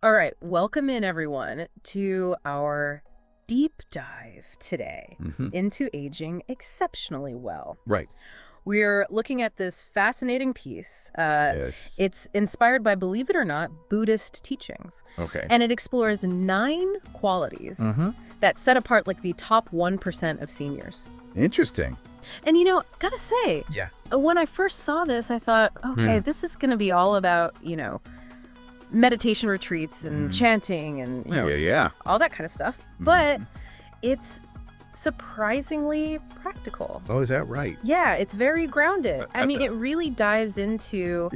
All right, welcome in everyone to our deep dive today into aging exceptionally well. Right. We're looking at this fascinating piece. Yes. It's inspired by, believe it or not, Buddhist teachings. Okay. And it explores 9 qualities that set apart like the top 1% of seniors. Interesting. And gotta say, Yeah. when I first saw this, I thought, okay, this is going to be all about, meditation retreats and chanting and Yeah. all that kind of stuff. But it's surprisingly practical. Oh, is that right? Yeah, it's very grounded. I mean, it really dives into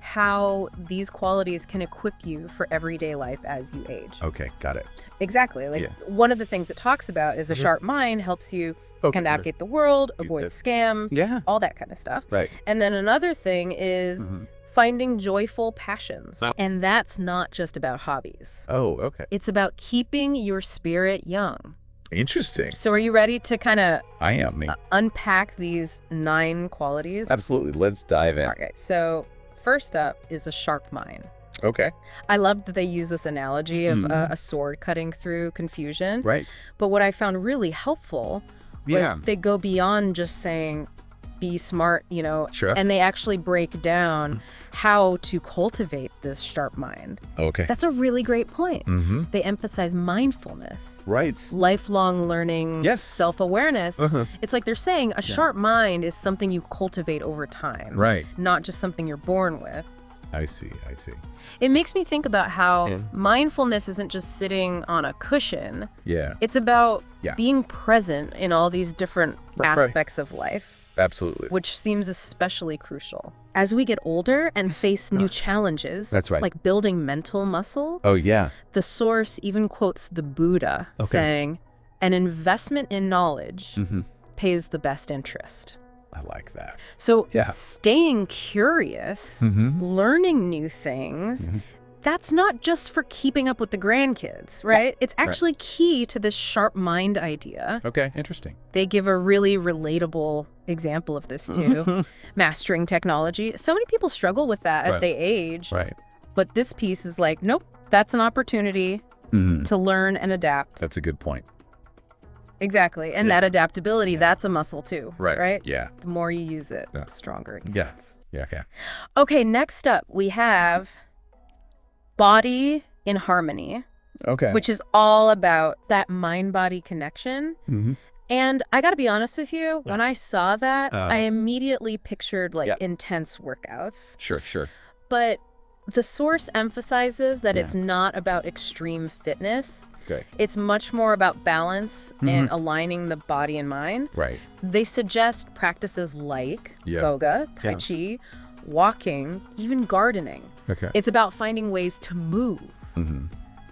how these qualities can equip you for everyday life as you age. Okay, got it. Exactly. Like one of the things it talks about is a sharp mind helps you navigate the world, avoid scams, all that kind of stuff. Right. And then another thing is finding joyful passions. And that's not just about hobbies. Oh, okay. It's about keeping your spirit young. Interesting. So are you ready to kind of I am. unpack these 9 qualities? Absolutely. Let's dive in. Okay, so first up is a sharp mind. Okay. I love that they use this analogy of a sword cutting through confusion. Right. But what I found really helpful was they go beyond just saying, be smart, Sure. and they actually break down how to cultivate this sharp mind. Okay. That's a really great point. They emphasize mindfulness. Right. Lifelong learning, Yes. self-awareness. It's like they're saying a sharp mind is something you cultivate over time. Right. Not just something you're born with. I see. It makes me think about how mindfulness isn't just sitting on a cushion. Yeah. It's about being present in all these different aspects of life. Absolutely. Which seems especially crucial. As we get older and face new challenges, That's right. like building mental muscle, Oh, yeah. the source even quotes the Buddha saying, an investment in knowledge pays the best interest. I like that. So staying curious, learning new things, that's not just for keeping up with the grandkids, right? It's actually key to this sharp mind idea. Okay. Interesting. They give a really relatable example of this too. Mastering technology. So many people struggle with that as they age. Right. But this piece is like, nope, that's an opportunity to learn and adapt. That's a good point. Exactly. And that adaptability, that's a muscle too. Right? Yeah. The more you use it, the stronger it gets. Yeah. Okay, next up, we have body in harmony. Okay. Which is all about that mind-body connection. And I got to be honest with you, when I saw that, I immediately pictured like intense workouts. Sure. But the source emphasizes that it's not about extreme fitness. Okay. It's much more about balance and aligning the body and mind. Right. They suggest practices like yoga, tai chi, walking, even gardening. Okay. It's about finding ways to move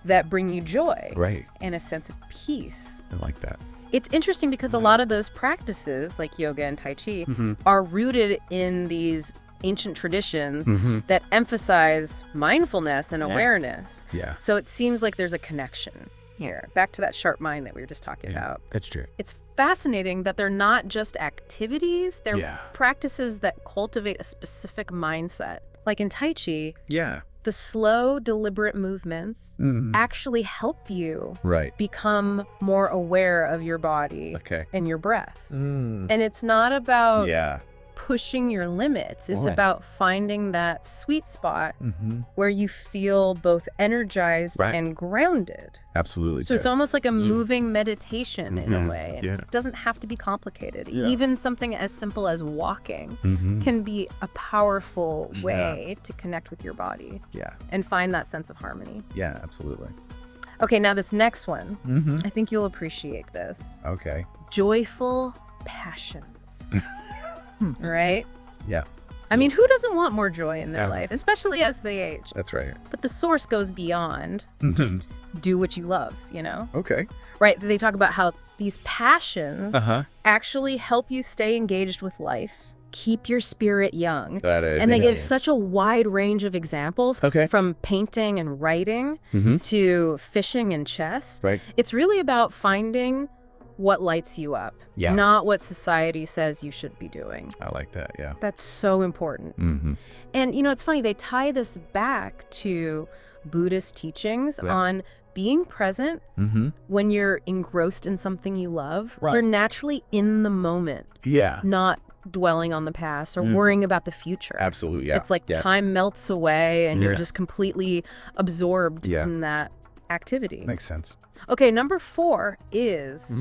that bring you joy and a sense of peace. I like that. It's interesting because a lot of those practices, like yoga and tai chi, are rooted in these ancient traditions that emphasize mindfulness and awareness. Yeah. So it seems like there's a connection here. Back to that sharp mind that we were just talking about. That's true. It's fascinating that they're not just activities, they're practices that cultivate a specific mindset. Like in tai chi, the slow, deliberate movements actually help you become more aware of your body and your breath. And it's not about pushing your limits. It's about finding that sweet spot where you feel both energized and grounded. Absolutely. So it's almost like a moving meditation in a way. It doesn't have to be complicated. Even something as simple as walking can be a powerful way to connect with your body and find that sense of harmony. Yeah, absolutely. Okay, now this next one, I think you'll appreciate this. Okay. Joyful passions. Right? Yeah. I mean, who doesn't want more joy in their life, especially as they age? That's right. But the source goes beyond just do what you love, Okay. Right? They talk about how these passions actually help you stay engaged with life, keep your spirit young. And they give such a wide range of examples from painting and writing to fishing and chess. Right. It's really about finding what lights you up, not what society says you should be doing. I like that, yeah. That's so important. And, it's funny, they tie this back to Buddhist teachings on being present when you're engrossed in something you love. You're naturally in the moment. Yeah. Not dwelling on the past or worrying about the future. Absolutely, yeah. It's like time melts away and you're just completely absorbed in that activity. Makes sense. Okay, number 4 is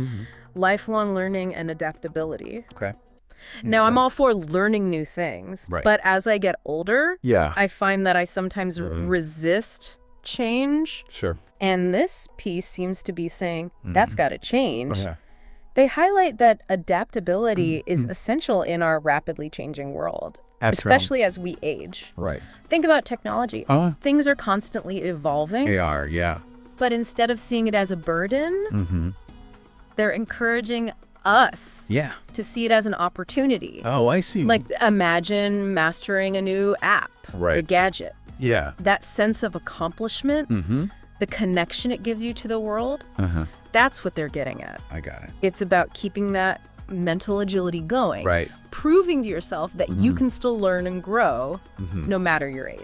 lifelong learning and adaptability. Okay. Now, I'm all for learning new things, but as I get older, I find that I sometimes resist change. Sure. And this piece seems to be saying, that's got to change. They highlight that adaptability is essential in our rapidly changing world, especially as we age. Right. Think about technology. Things are constantly evolving. They are, yeah. But instead of seeing it as a burden, they're encouraging us to see it as an opportunity. Oh, I see. Like, imagine mastering a new app, a gadget. Yeah. That sense of accomplishment, the connection it gives you to the world, that's what they're getting at. I got it. It's about keeping that mental agility going. Right. Proving to yourself that you can still learn and grow no matter your age.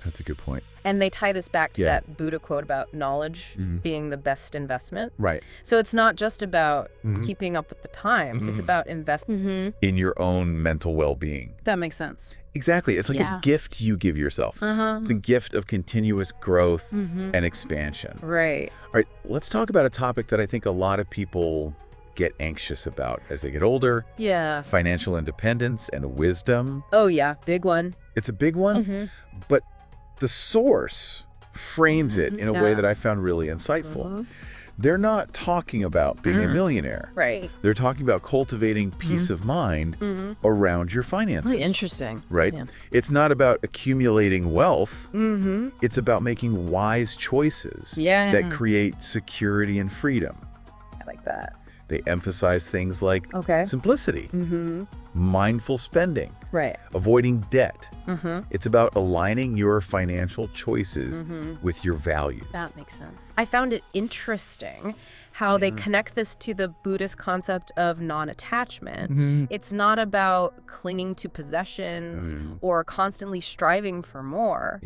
That's a good point. And they tie this back to that Buddha quote about knowledge being the best investment. Right. So it's not just about keeping up with the times. It's about investing in your own mental well-being. That makes sense. Exactly. It's like a gift you give yourself. The gift of continuous growth and expansion. Right. All right. Let's talk about a topic that I think a lot of people get anxious about as they get older. Yeah. Financial independence and wisdom. Oh, yeah. Big one. It's a big one. But the source frames it in a way that I found really insightful. They're not talking about being a millionaire. Right. They're talking about cultivating peace of mind around your finances. Really interesting. Right? Yeah. It's not about accumulating wealth. It's about making wise choices that create security and freedom. I like that. They emphasize things like simplicity, mindful spending, avoiding debt. It's about aligning your financial choices with your values. That makes sense. I found it interesting how they connect this to the Buddhist concept of non-attachment. It's not about clinging to possessions or constantly striving for more.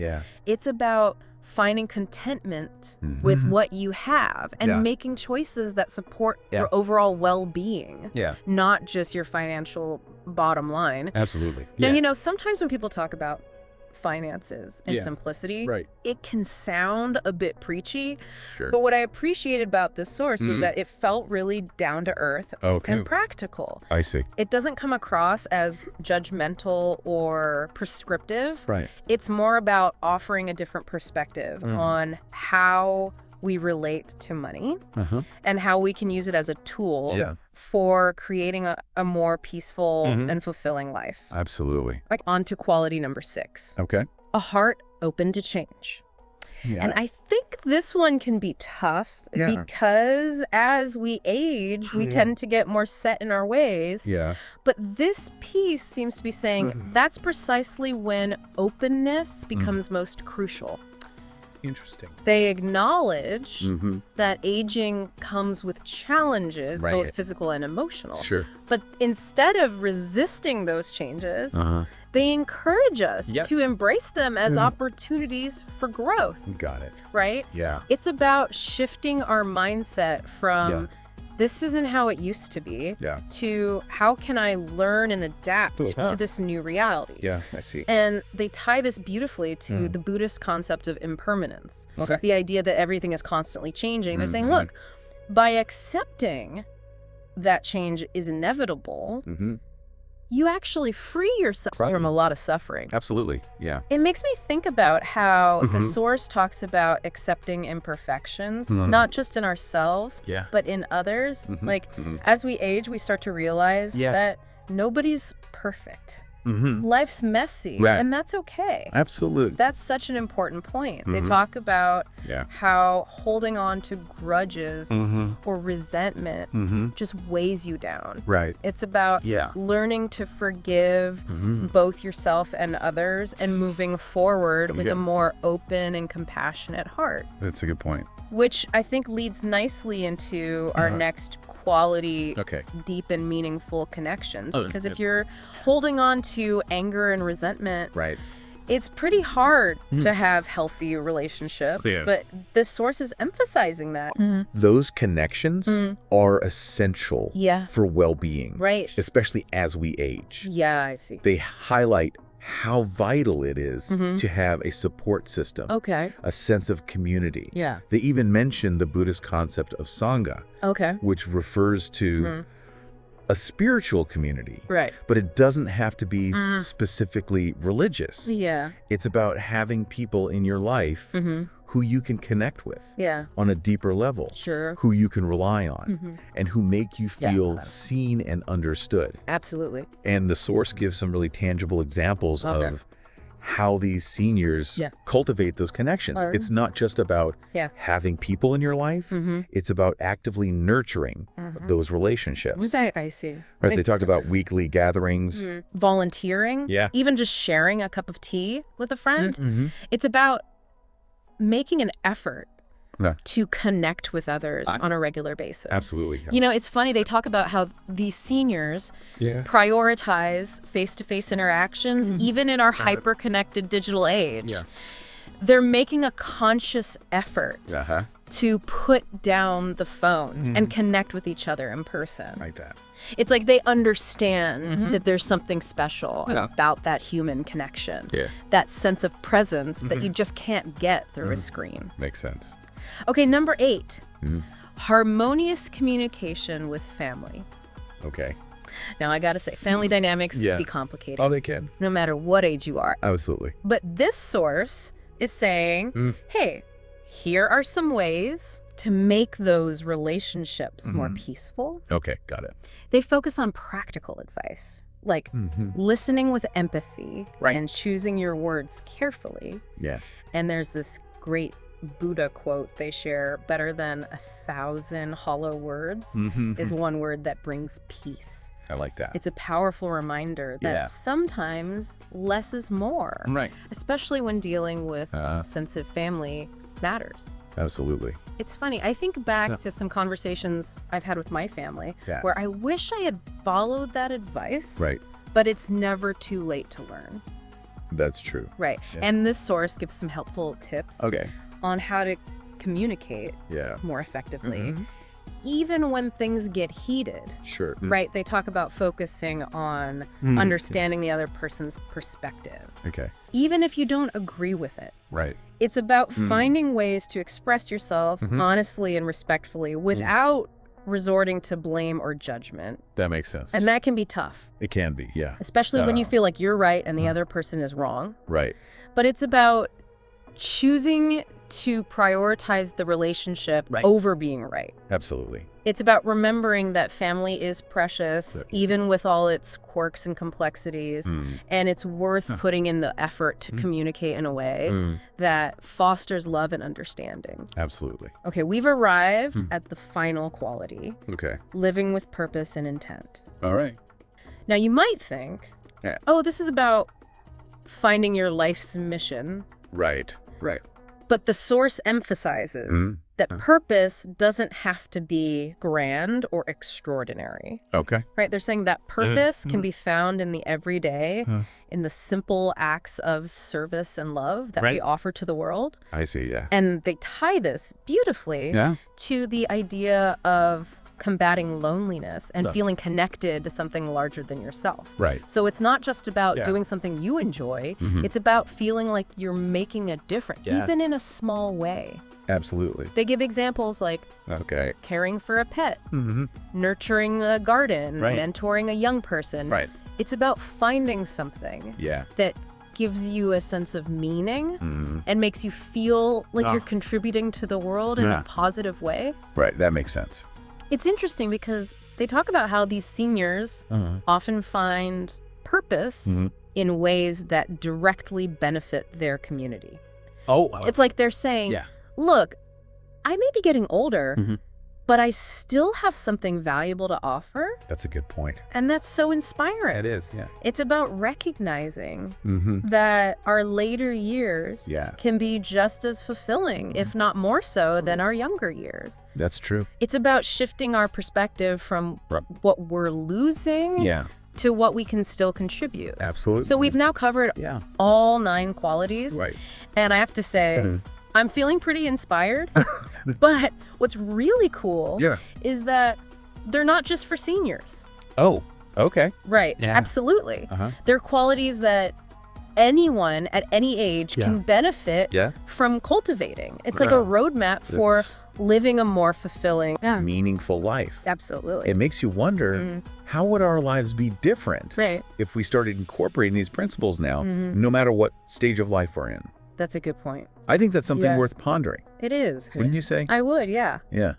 It's about finding contentment with what you have and making choices that support your overall well-being, not just your financial bottom line. Absolutely. Now, you know, sometimes when people talk about finances and simplicity, it can sound a bit preachy. But what I appreciated about this source was that it felt really down to earth and practical. I see. It doesn't come across as judgmental or prescriptive. It's more about offering a different perspective on how we relate to money and how we can use it as a tool for creating a more peaceful and fulfilling life. Absolutely. Like, on to quality number 6. Okay. A heart open to change. And I think this one can be tough because as we age, we tend to get more set in our ways. But this piece seems to be saying that's precisely when openness becomes most crucial. Interesting. They acknowledge that aging comes with challenges, both physical and emotional. But instead of resisting those changes, they encourage us to embrace them as opportunities for growth. Got it. Right? Yeah. It's about shifting our mindset from this isn't how it used to be to how can I learn and adapt to this new reality. Yeah, I see. And they tie this beautifully to the Buddhist concept of impermanence. The idea that everything is constantly changing. They're saying, look, by accepting that change is inevitable, you actually free yourself from a lot of suffering. Absolutely, yeah. It makes me think about how the source talks about accepting imperfections, not just in ourselves, but in others. Like, as we age, we start to realize that nobody's perfect. Life's messy, and that's okay. Absolutely. That's such an important point. They talk about how holding on to grudges or resentment just weighs you down. It's about learning to forgive both yourself and others and moving forward with a more open and compassionate heart. That's a good point. Which I think leads nicely into our next quality, deep and meaningful connections. Because if you're holding on to anger and resentment, It's pretty hard to have healthy relationships, but this source is emphasizing that. Those connections are essential for well-being, especially as we age. Yeah, I see. They highlight how vital it is to have a support system, a sense of community. Yeah. They even mention the Buddhist concept of Sangha, which refers to a spiritual community. Right. But it doesn't have to be specifically religious. Yeah. It's about having people in your life who you can connect with on a deeper level, who you can rely on, and who make you feel seen and understood. Absolutely. And the source gives some really tangible examples of how these seniors cultivate those connections. It's not just about having people in your life. It's about actively nurturing those relationships. I see. Right, they talked about weekly gatherings. Volunteering. Yeah. Even just sharing a cup of tea with a friend. It's about making an effort to connect with others on a regular basis. Absolutely. You know, it's funny, they talk about how these seniors prioritize face-to-face interactions, even in our hyper-connected digital age. They're making a conscious effort to put down the phones and connect with each other in person. Like that. It's like they understand that there's something special about that human connection. That sense of presence that you just can't get through a screen. Makes sense. Okay, number 8. Harmonious communication with family. Okay. Now, I gotta say, family dynamics can be complicated. Oh, they can. No matter what age you are. Absolutely. But this source is saying, hey, here are some ways to make those relationships more peaceful. Okay, got it. They focus on practical advice, like listening with empathy and choosing your words carefully. Yeah. And there's this great Buddha quote they share: better than 1,000 hollow words is one word that brings peace. I like that. It's a powerful reminder that sometimes less is more. Right. Especially when dealing with sensitive family matters. Absolutely. It's funny. I think back to some conversations I've had with my family where I wish I had followed that advice. Right. But it's never too late to learn. That's true. Right. Yeah. And this source gives some helpful tips on how to communicate more effectively. Even when things get heated. Sure. Right? They talk about focusing on understanding the other person's perspective. Okay. Even if you don't agree with it. Right. It's about finding ways to express yourself honestly and respectfully without resorting to blame or judgment. That makes sense. And that can be tough. It can be, yeah. Especially when you feel like you're right and the other person is wrong. Right. But it's about choosing to prioritize the relationship over being right. Absolutely. It's about remembering that family is precious, even with all its quirks and complexities, and it's worth putting in the effort to communicate in a way that fosters love and understanding. Absolutely. Okay, we've arrived at the final quality. Okay. Living with purpose and intent. All right. Now, you might think, oh, this is about finding your life's mission. Right. Right. But the source emphasizes that purpose doesn't have to be grand or extraordinary. Okay. Right? They're saying that purpose can be found in the everyday, in the simple acts of service and love that we offer to the world. I see, yeah. And they tie this beautifully to the idea of combating loneliness and feeling connected to something larger than yourself. Right. So it's not just about doing something you enjoy. It's about feeling like you're making a difference, even in a small way. Absolutely. They give examples like caring for a pet, nurturing a garden, mentoring a young person. Right. It's about finding something that gives you a sense of meaning and makes you feel like you're contributing to the world in a positive way. Right. That makes sense. It's interesting because they talk about how these seniors often find purpose in ways that directly benefit their community. Oh. It's like they're saying, look, I may be getting older, but I still have something valuable to offer. That's a good point. And that's so inspiring. It is, yeah. It's about recognizing that our later years can be just as fulfilling, if not more so, than our younger years. That's true. It's about shifting our perspective from what we're losing to what we can still contribute. Absolutely. So we've now covered all 9 qualities. Right. And I have to say, I'm feeling pretty inspired. But what's really cool is that they're not just for seniors. Oh, okay. Right. Yeah. Absolutely. They're qualities that anyone at any age can benefit from cultivating. It's like a roadmap for living a more fulfilling, meaningful life. Absolutely. It makes you wonder, how would our lives be different if we started incorporating these principles now, no matter what stage of life we're in? That's a good point. I think that's something worth pondering. It is. Wouldn't you say? I would, yeah. Yeah.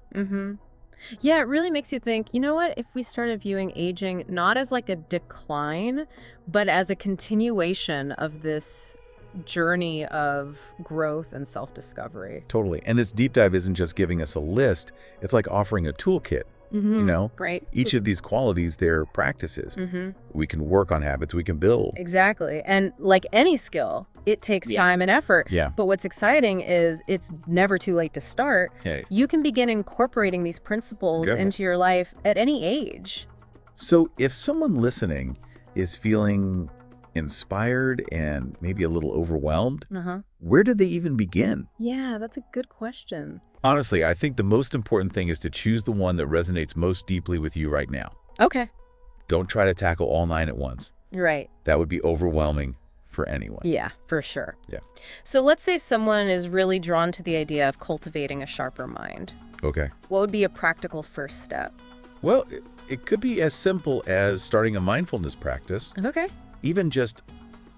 Yeah, it really makes you think, you know what, if we started viewing aging not as like a decline, but as a continuation of this journey of growth and self-discovery. Totally. And this deep dive isn't just giving us a list. It's like offering a toolkit. You know, each of these qualities, they're practices. We can work on habits, we can build. Exactly. And like any skill, it takes time and effort. But what's exciting is it's never too late to start. You can begin incorporating these principles into your life at any age. So if someone listening is feeling inspired and maybe a little overwhelmed, where do they even begin? Yeah, that's a good question. Honestly, I think the most important thing is to choose the one that resonates most deeply with you right now. Okay. Don't try to tackle all 9 at once. Right. That would be overwhelming for anyone. Yeah, for sure. Yeah. So let's say someone is really drawn to the idea of cultivating a sharper mind. Okay. What would be a practical first step? Well, it could be as simple as starting a mindfulness practice. Okay. Even just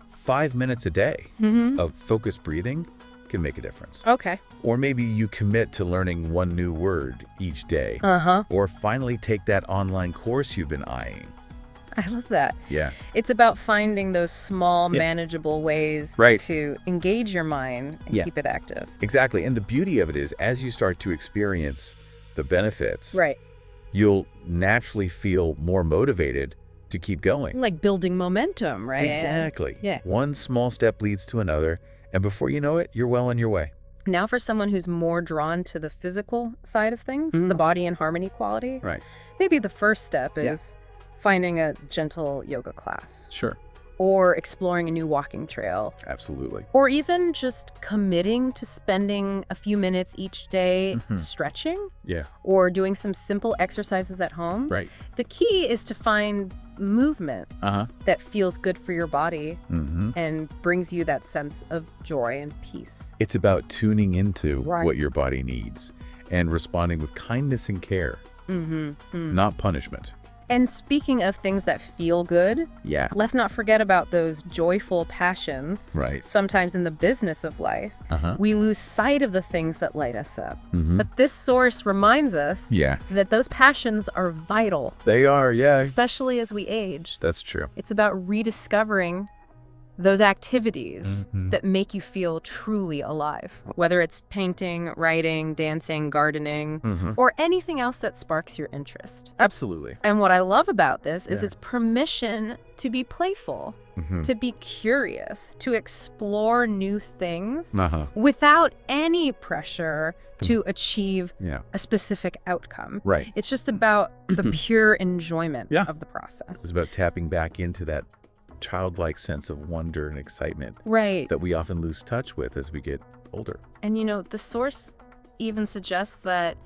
5 minutes a day of focused breathing can make a difference. Okay. Or maybe you commit to learning one new word each day. Or finally take that online course you've been eyeing. I love that. Yeah. It's about finding those small, manageable ways to engage your mind and keep it active. Exactly. And the beauty of it is, as you start to experience the benefits, right, you'll naturally feel more motivated to keep going. Like building momentum, right? Exactly. Yeah. One small step leads to another, and before you know it, you're well on your way. Now for someone who's more drawn to the physical side of things, the body and harmony quality, right, maybe the first step is finding a gentle yoga class. Sure. Or exploring a new walking trail. Absolutely. Or even just committing to spending a few minutes each day stretching. Yeah. Or doing some simple exercises at home. Right. The key is to find movement that feels good for your body and brings you that sense of joy and peace. It's about tuning into what your body needs and responding with kindness and care, not punishment. And speaking of things that feel good, let's not forget about those joyful passions. Right. Sometimes in the business of life, we lose sight of the things that light us up. But this source reminds us that those passions are vital. They are, especially as we age. That's true. It's about rediscovering those activities that make you feel truly alive, whether it's painting, writing, dancing, gardening, or anything else that sparks your interest. Absolutely. And what I love about this is it's permission to be playful, to be curious, to explore new things without any pressure to achieve a specific outcome. Right. It's just about the pure enjoyment of the process. It's about tapping back into that childlike sense of wonder and excitement that we often lose touch with as we get older. And you know, the source even suggests that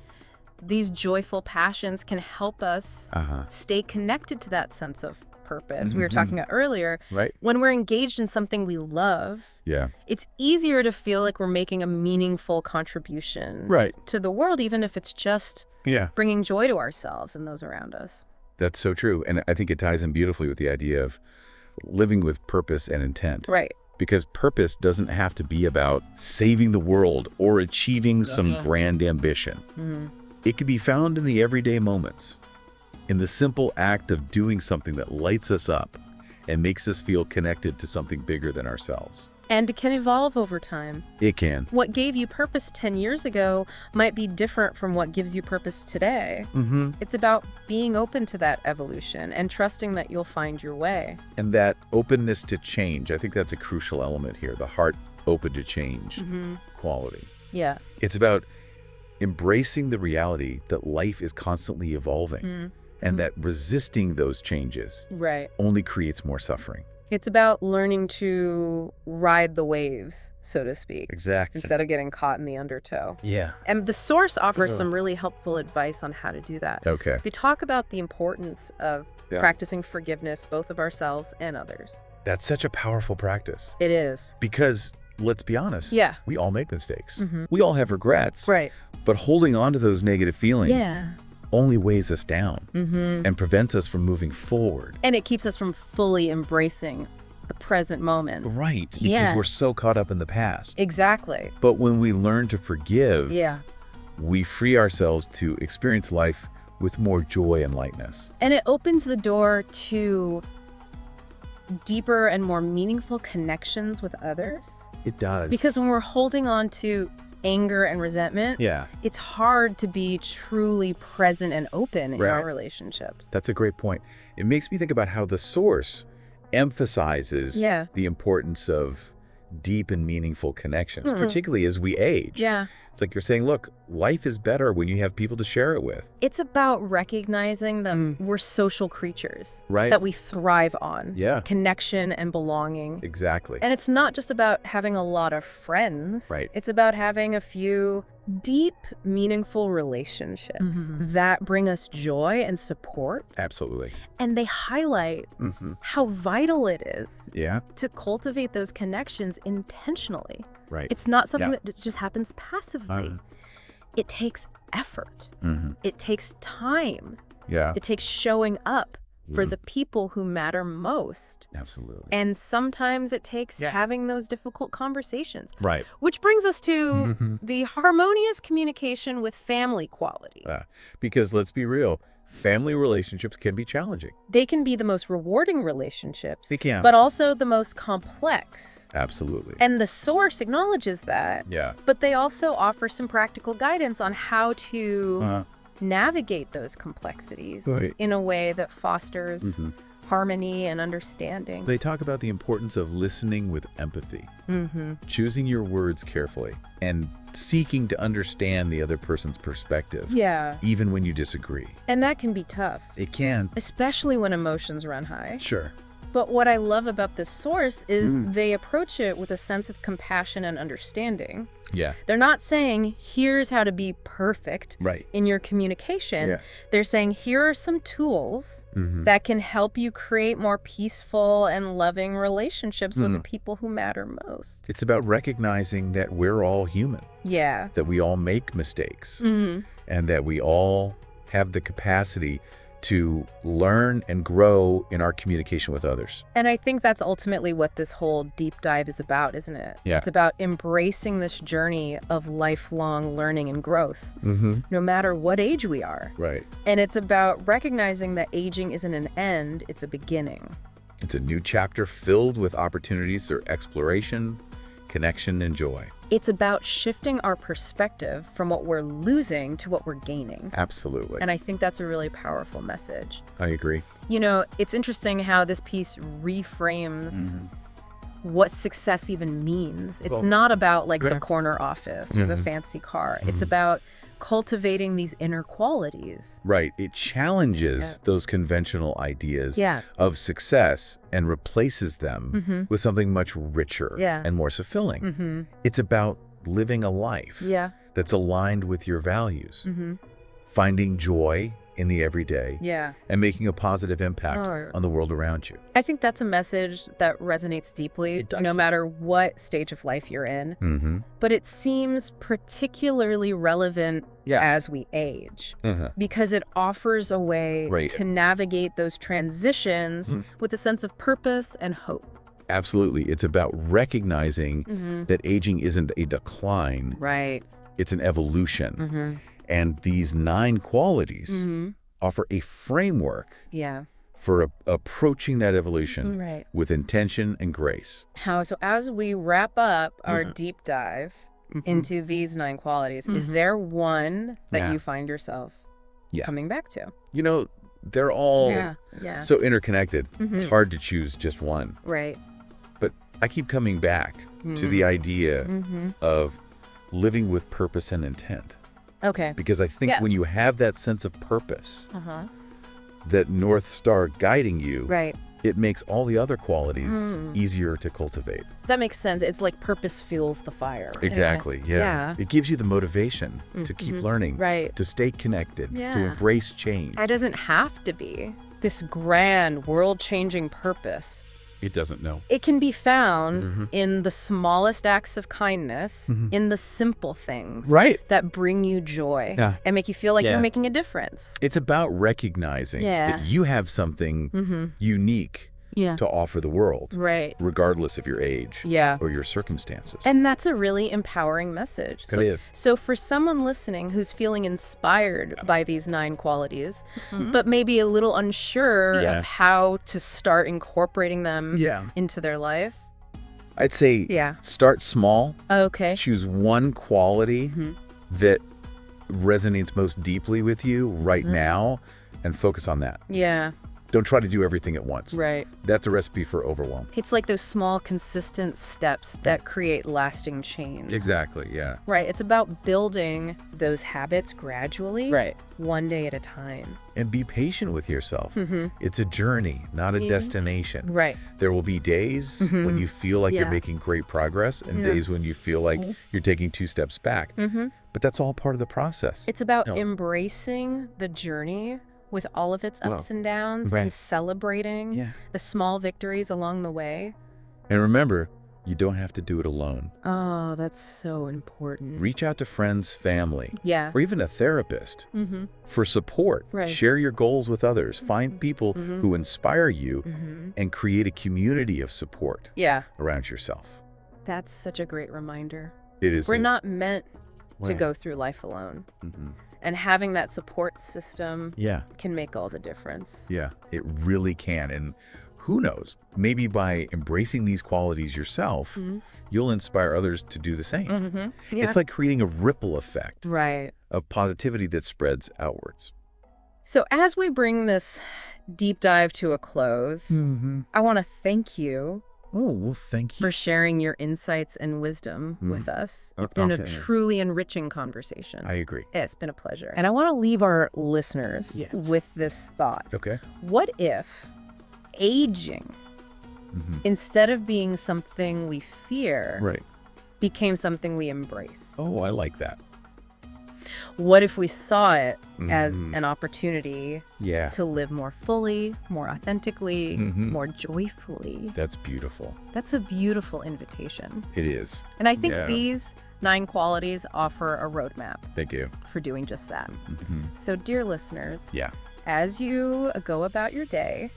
these joyful passions can help us stay connected to that sense of purpose we were talking about earlier. Right. When we're engaged in something we love, it's easier to feel like we're making a meaningful contribution to the world, even if it's just bringing joy to ourselves and those around us. That's so true. And I think it ties in beautifully with the idea of living with purpose and intent. Right. Because purpose doesn't have to be about saving the world or achieving some grand ambition. It can be found in the everyday moments, in the simple act of doing something that lights us up and makes us feel connected to something bigger than ourselves. And it can evolve over time. It can. What gave you purpose 10 years ago might be different from what gives you purpose today. It's about being open to that evolution and trusting that you'll find your way. And that openness to change, I think that's a crucial element here, the heart open to change quality. Yeah. It's about embracing the reality that life is constantly evolving. And that resisting those changes only creates more suffering. It's about learning to ride the waves, so to speak. Exactly. Instead of getting caught in the undertow. Yeah. And the Source offers some really helpful advice on how to do that. Okay. They talk about the importance of practicing forgiveness, both of ourselves and others. That's such a powerful practice. It is. Because, let's be honest, we all make mistakes. We all have regrets. Right. But holding on to those negative feelings only weighs us down and prevents us from moving forward. And it keeps us from fully embracing the present moment. Right, because we're so caught up in the past. Exactly. But when we learn to forgive, we free ourselves to experience life with more joy and lightness. And it opens the door to deeper and more meaningful connections with others. It does. Because when we're holding on to anger and resentment, it's hard to be truly present and open in our relationships. That's a great point. It makes me think about how the Source emphasizes the importance of deep and meaningful connections, particularly as we age. It's like you're saying, look, life is better when you have people to share it with. It's about recognizing that we're social creatures, that we thrive on connection and belonging. Exactly. And it's not just about having a lot of friends. It's about having a few deep, meaningful relationships that bring us joy and support. Absolutely. And they highlight how vital it is to cultivate those connections intentionally. It's not something that just happens passively. It takes effort. It takes time. It takes showing up for the people who matter most. Absolutely. And sometimes it takes having those difficult conversations. Right. Which brings us to the harmonious communication with family quality. Because let's be real, family relationships can be challenging. They can be the most rewarding relationships. They can. But also the most complex. Absolutely. And the Source acknowledges that. But they also offer some practical guidance on how to navigate those complexities in a way that fosters harmony and understanding. They talk about the importance of listening with empathy, choosing your words carefully, and seeking to understand the other person's perspective, even when you disagree. And that can be tough. It can. Especially when emotions run high. Sure. But what I love about this Source is they approach it with a sense of compassion and understanding. They're not saying, here's how to be perfect in your communication. They're saying, here are some tools that can help you create more peaceful and loving relationships with the people who matter most. It's about recognizing that we're all human. That we all make mistakes. And that we all have the capacity to learn and grow in our communication with others. And I think that's ultimately what this whole deep dive is about, isn't it? It's about embracing this journey of lifelong learning and growth, no matter what age we are. And it's about recognizing that aging isn't an end, it's a beginning. It's a new chapter filled with opportunities for exploration, connection, and joy. It's about shifting our perspective from what we're losing to what we're gaining. Absolutely. And I think that's a really powerful message. I agree. You know, it's interesting how this piece reframes what success even means. It's not about like the corner office or the fancy car. It's about cultivating these inner qualities. It challenges those conventional ideas of success and replaces them with something much richer and more fulfilling. It's about living a life that's aligned with your values, finding joy in the everyday, and making a positive impact on the world around you. I think that's a message that resonates deeply, no matter what stage of life you're in. But it seems particularly relevant as we age, because it offers a way to navigate those transitions with a sense of purpose and hope. Absolutely. It's about recognizing that aging isn't a decline. It's an evolution. And these 9 qualities offer a framework for approaching that evolution with intention and grace. So as we wrap up our deep dive into these 9 qualities, is there one that you find yourself coming back to? You know, they're all so interconnected. It's hard to choose just one. But I keep coming back to the idea of living with purpose and intent. Because I think when you have that sense of purpose, that North Star guiding you, right, it makes all the other qualities easier to cultivate. That makes sense. It's like purpose fuels the fire. Exactly, yeah. It gives you the motivation to keep learning, right, to stay connected, to embrace change. It doesn't have to be this grand, world-changing purpose. It doesn't know. It can be found in the smallest acts of kindness, in the simple things that bring you joy and make you feel like you're making a difference. It's about recognizing that you have something unique to offer the world, regardless of your age or your circumstances. And that's a really empowering message. So for someone listening who's feeling inspired by these 9 qualities, but maybe a little unsure of how to start incorporating them into their life, I'd say start small. Okay. Choose one quality that resonates most deeply with you right now and focus on that. Yeah. Don't try to do everything at once. Right. That's a recipe for overwhelm. It's like those small, consistent steps that create lasting change. Exactly, yeah. Right. It's about building those habits gradually, one day at a time. And be patient with yourself. It's a journey, not a destination. Right. There will be days when you feel like you're making great progress and days when you feel like you're taking 2 steps back. But that's all part of the process. It's about embracing the journey with all of its ups and downs and celebrating the small victories along the way. And remember, you don't have to do it alone. Oh, that's so important. Reach out to friends, family, or even a therapist for support. Share your goals with others. Find people who inspire you and create a community of support around yourself. That's such a great reminder. It is. We're not meant to go through life alone. And having that support system can make all the difference. Yeah, it really can. And who knows, maybe by embracing these qualities yourself, you'll inspire others to do the same. It's like creating a ripple effect of positivity that spreads outwards. So as we bring this deep dive to a close, I want to thank you. Oh, well, thank you for sharing your insights and wisdom with us. It's been a truly enriching conversation. I agree. It's been a pleasure. And I want to leave our listeners with this thought. Okay. What if aging, instead of being something we fear, became something we embrace? Oh, I like that. What if we saw it as an opportunity to live more fully, more authentically, more joyfully? That's beautiful. That's a beautiful invitation. It is. And I think these 9 qualities offer a roadmap. Thank you. For doing just that. So, dear listeners, as you go about your day,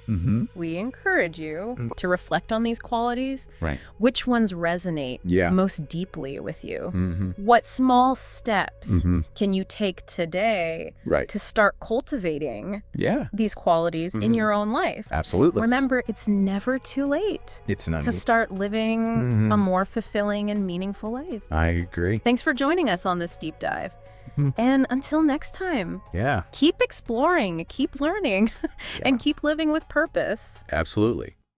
we encourage you to reflect on these qualities. Which ones resonate most deeply with you? What small steps can you take today to start cultivating these qualities in your own life? Absolutely. Remember, it's never too late to start living a more fulfilling and meaningful life. I agree. Thanks for joining us on this deep dive. And until next time, keep exploring, keep learning, and keep living with purpose. Absolutely.